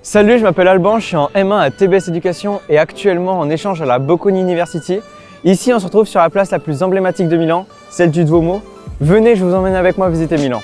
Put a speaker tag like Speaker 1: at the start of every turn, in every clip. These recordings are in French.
Speaker 1: Salut, je m'appelle Alban, je suis en M1 à TBS Éducation et actuellement en échange à la Bocconi University. Ici, on se retrouve sur la place la plus emblématique de Milan, celle du Duomo. Venez, je vous emmène avec moi visiter Milan.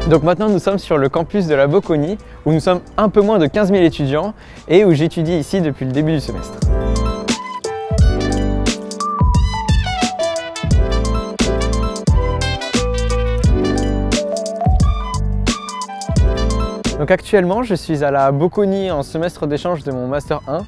Speaker 1: Donc maintenant nous sommes sur le campus de la Bocconi où nous sommes un peu moins de 15 000 étudiants et où j'étudie ici depuis le début du semestre. Donc actuellement je suis à la Bocconi en semestre d'échange de mon Master 1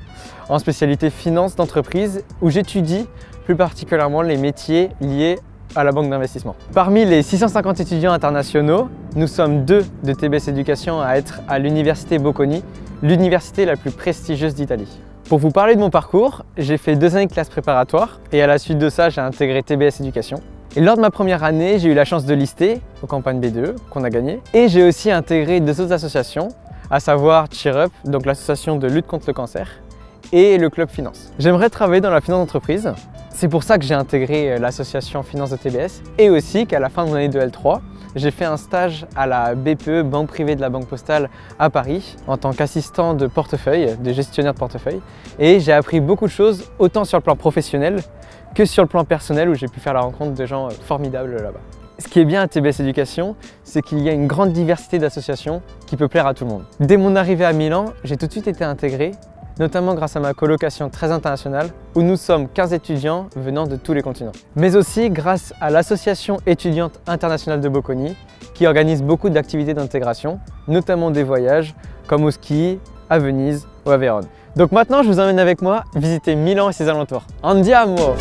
Speaker 1: en spécialité finance d'entreprise où j'étudie plus particulièrement les métiers liés à la banque d'investissement. Parmi les 650 étudiants internationaux, nous sommes 2 de TBS Éducation à être à l'université Bocconi, l'université la plus prestigieuse d'Italie. Pour vous parler de mon parcours, j'ai fait 2 années de classe préparatoire et à la suite de ça, j'ai intégré TBS Éducation. Et lors de ma première année, j'ai eu la chance de lister aux campagnes B2E qu'on a gagné. Et j'ai aussi intégré 2 autres associations, à savoir Cheer Up, donc l'association de lutte contre le cancer, et le club finance. J'aimerais travailler dans la finance d'entreprise. C'est pour ça que j'ai intégré l'association finance de TBS et aussi qu'à la fin de mon année de L3, j'ai fait un stage à la BPE, Banque Privée de la Banque Postale à Paris en tant qu'assistant de portefeuille, de gestionnaire de portefeuille. Et j'ai appris beaucoup de choses, autant sur le plan professionnel que sur le plan personnel où j'ai pu faire la rencontre de gens formidables là-bas. Ce qui est bien à TBS Éducation, c'est qu'il y a une grande diversité d'associations qui peut plaire à tout le monde. Dès mon arrivée à Milan, j'ai tout de suite été intégré, notamment grâce à ma colocation très internationale où nous sommes 15 étudiants venant de tous les continents. Mais aussi grâce à l'association étudiante internationale de Bocconi qui organise beaucoup d'activités d'intégration, notamment des voyages comme au ski, à Venise ou à Vérone. Donc maintenant je vous emmène avec moi visiter Milan et ses alentours. Andiamo!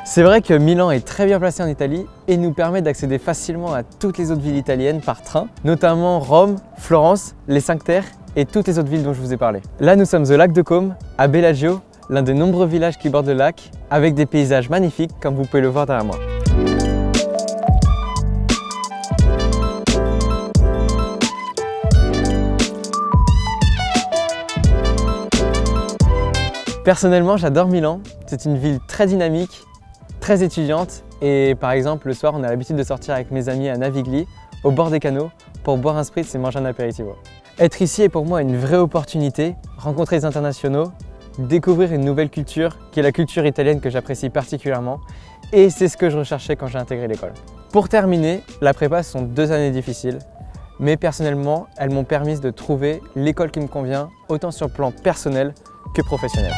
Speaker 1: C'est vrai que Milan est très bien placé en Italie et nous permet d'accéder facilement à toutes les autres villes italiennes par train, notamment Rome, Florence, les 5 Terres et toutes les autres villes dont je vous ai parlé. Là, nous sommes au lac de Côme, à Bellagio, l'un des nombreux villages qui bordent le lac, avec des paysages magnifiques comme vous pouvez le voir derrière moi. Personnellement, j'adore Milan. C'est une ville très dynamique, très étudiante et par exemple le soir on a l'habitude de sortir avec mes amis à Navigli au bord des canaux pour boire un spritz et manger un apéritivo. Être ici est pour moi une vraie opportunité, rencontrer des internationaux, découvrir une nouvelle culture qui est la culture italienne que j'apprécie particulièrement et c'est ce que je recherchais quand j'ai intégré l'école. Pour terminer, la prépa sont 2 années difficiles mais personnellement elles m'ont permis de trouver l'école qui me convient autant sur le plan personnel que professionnel.